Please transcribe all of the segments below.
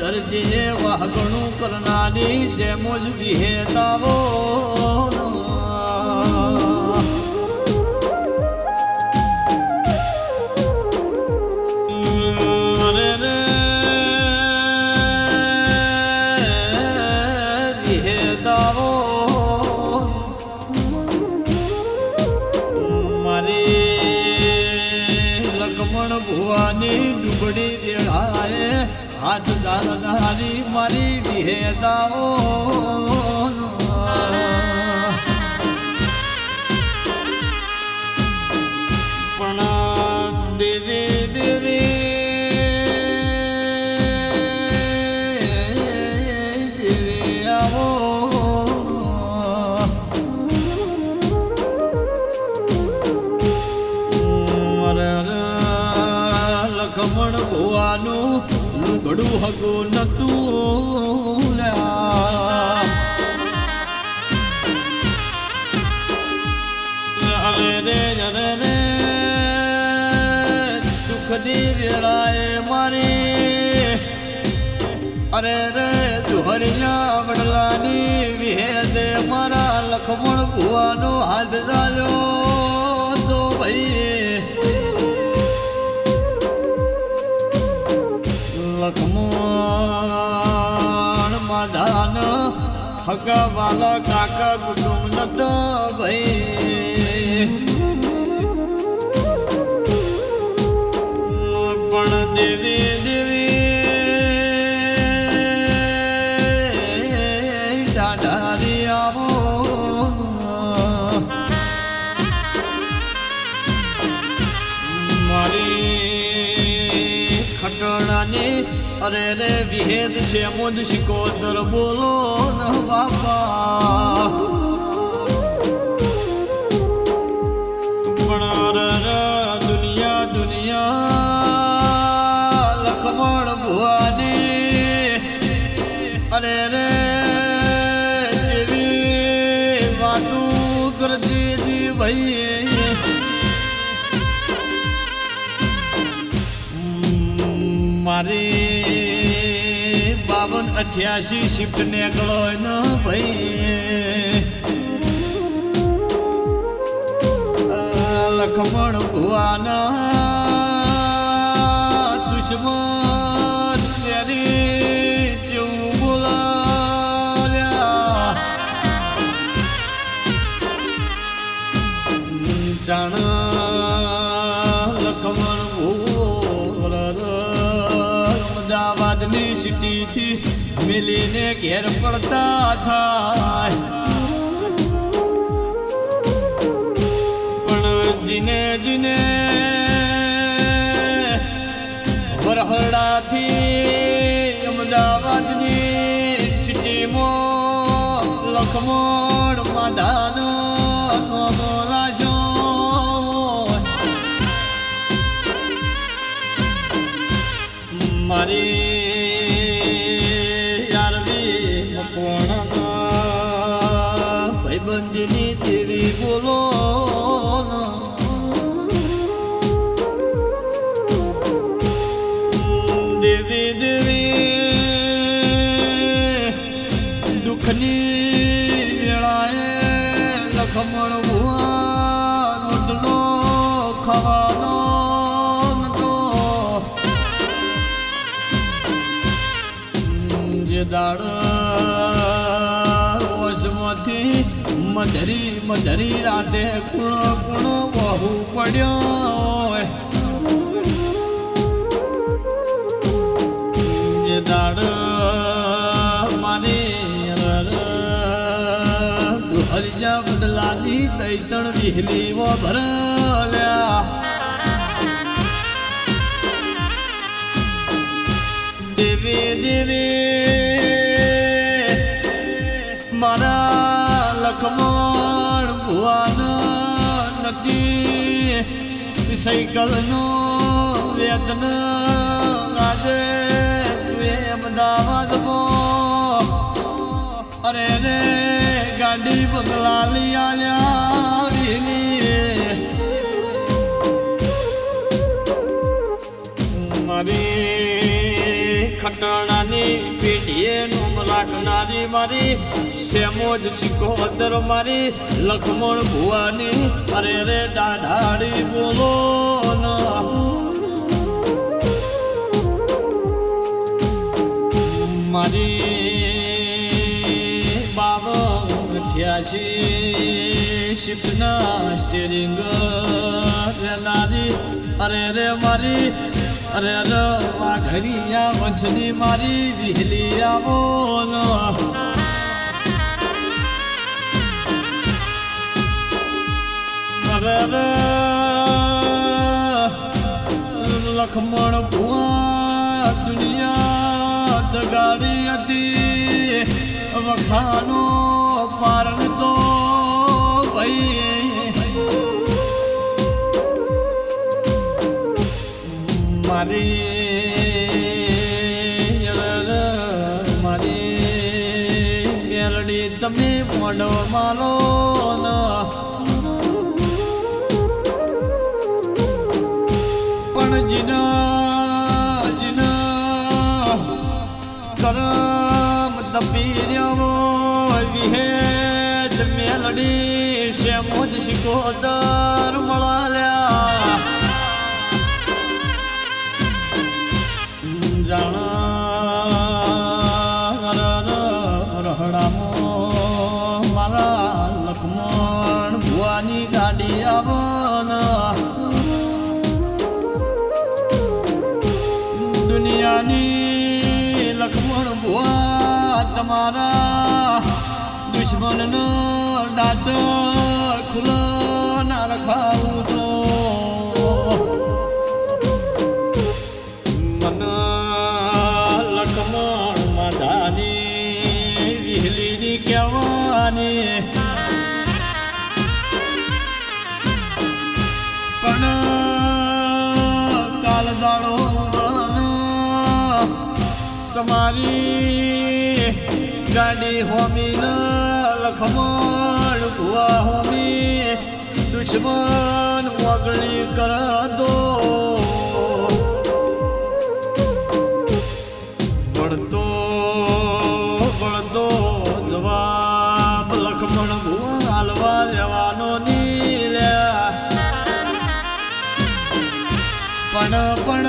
દરજીએ વાઘણું કરનારી છે મોજ વિહેતાવો ભુવાની ડુબડી વેળાએ હાથ દારનારી મારી વિહેદાઓ પણ દેવી દેવી દેવી આવો લખમણ ભુવાનું લુગડું હગું નતું અરે રે સુખની વેળાએ મારી અરે રે તુહરિયા વડલાની વિહેદે મારા લખમણ ભુવાનો હાથ દાલ્યો તો ભાઈ લખમણ માધાન હગા વાલા કાકા કુટુંબ નત ભાઈ પણ દેવી દેવી ડાઢારી આવો મારી ખટણાની અરે રે વિહેદ છે મુદ શિકોદર બોલો ન બાપા પણ દુનિયા દુનિયા લખમણ ભુવાની અરે રે જેવી વાતું કરતી હતી ભાઈ મારી 88 શિફ્ટ નીકળો ન ભાઈ લખમણ ભુવાના દુશ્મન તેરી જેવું બોલાવ્યા જાણ લખમણ અમદાવાદની સિટીથી મિલીને ઘેર પડતા થાય પણ જીને જીને વરહડાથી અમદાવાદની સિટીમાં લખમણ માધાનો નોનો રાશો મારી ભાઈબંધની દેવી બોલો દેવી દેવી દુઃખની વેળાએ લખમણ ભુવા રોટલો ખાવાનો નતો જે દાડ મધરી રાતે કુણો કુણો બહુ પડ્યો જે દાડ મારી હરિજા બદલાની તૈતણ વિહલી વો ભરલ્યા દેવી દેવી મારા લખમણ ભુવાના નદી સાયકલનો વેદન આજે અમદાવાદમાં અરે રે ગાડી બંગલા લઈ આવ્યા મારી ખટણાની મારી મારી શેમોજ સિકોદર મારી લખમણ ભુવાની અરે રે દાઢાડી બોલો ના મારી 88 શિફ્ટના સ્ટેરિંગ રેનારી અરે રે મારી અરે રે વાઘરિયા વંશની મારી વિહલી આવો અરે રે લખમણ ભુવા દુનિયા દગાડી હતી વખાનો પારણ તો ભાઈ મારી મેલડી તમે મોડો માલો પણ જીના જીના કરમ તપીર્યો વિહેજ મેલડી શેમોજ શિકોદર મળાલ્યા રહડામો મારા લખમણ ભુવાની ગાડી આવો દુનિયાની લખમણ ભુવા તમારા દુશ્મનનો ડાચ ખુલ્લો ના રખાવું તો લખમણ માધાની વિહલીની કહેવાની પણ કાલ દાડો તમારી ગાડી હોમી ન લખમણ ભુવા હોમી દુશ્મન વગડી કર દો બળદો જવાબ લખમણ ભુવા હાલવા રહેવાનો નીલ્યા પણ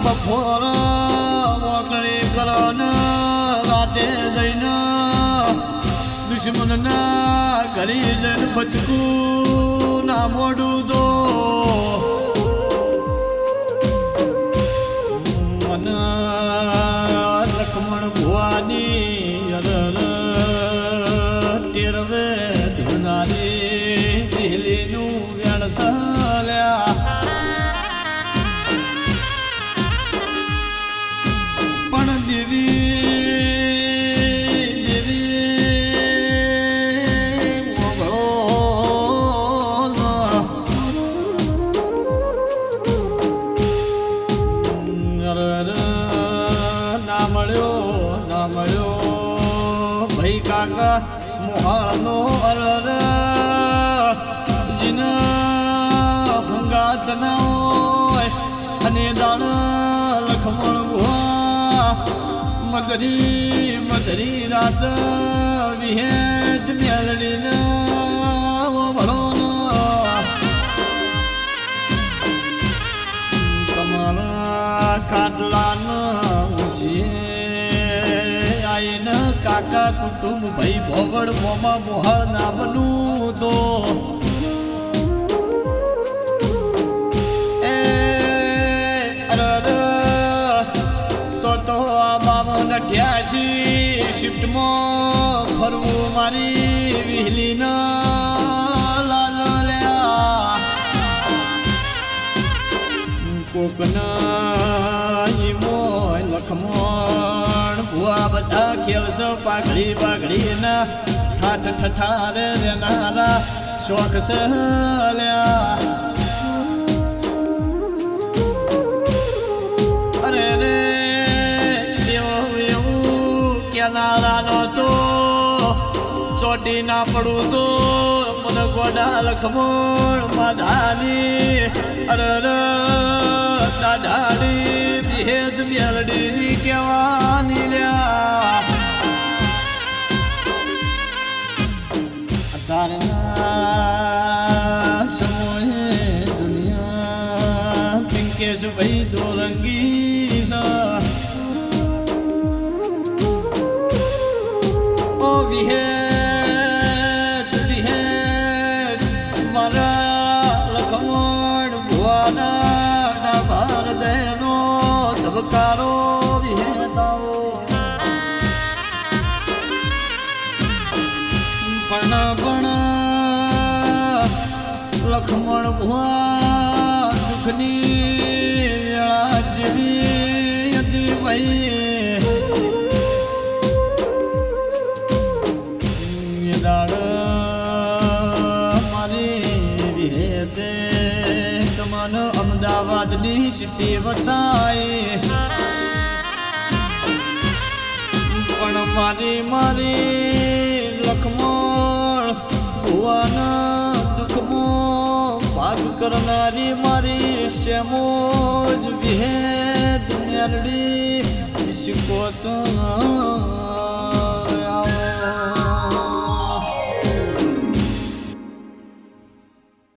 બપોર વગડી કરો ને રાતે જઈને દુશ્મનના ઘરી જઈને બચકું ના મોડું દો લખમણ ભુવાની ટેરવે ધુનારી દિલ્હીનું વેણસલ્યા પણ દેવી ના મળ્યો ભાઈ કાકા મોહાળનો અરર જીના હંગાત ના હોય અને દાણ લખમણ ભુવા મધરી રાત વિહેજ મેલડીને ભરો તમારા ખાટલાના આઈને કાકા કુટુંબ ભાઈ ભોગડ મોમાં મોહળ ના બનું તો તો આ 88 શિફ્ટમાં ફરવું મારી વિહલીના લાલલ્યા કોકના મોય લખમણ ભુવા બધા ખેલશો પાઘડી ના ઠાઠ ઠઠારે રેનારા શોખ સલ્યા અરે રે એવું કેનારાનો તો ચોટી ના પડું તો મને ગોડા લખમણ માધાની અરે દાઢાડી ભેદ મેલડીની કહેવાની લ્યા તારના સમોહે દુનિયા પિંકેશ ભાઈ દોરંગી સા ઓ વિહેત વિહેત મારા લખમણ ભુવાના ડાભાર દેનો ધબકારો વિહેતાઓ પણ લખમણ ભુવા દુઃખની વેળા જેવી હતી ભાઈ દાડ મારી વિહેતે તમને અમદાવાદની સિટી બતાય પણ મારી લખમણ ભુવાના દુઃખમાં ભાગ કરનારી મારી શેમોજ વિહેદ મેરડી શીખો તો આવો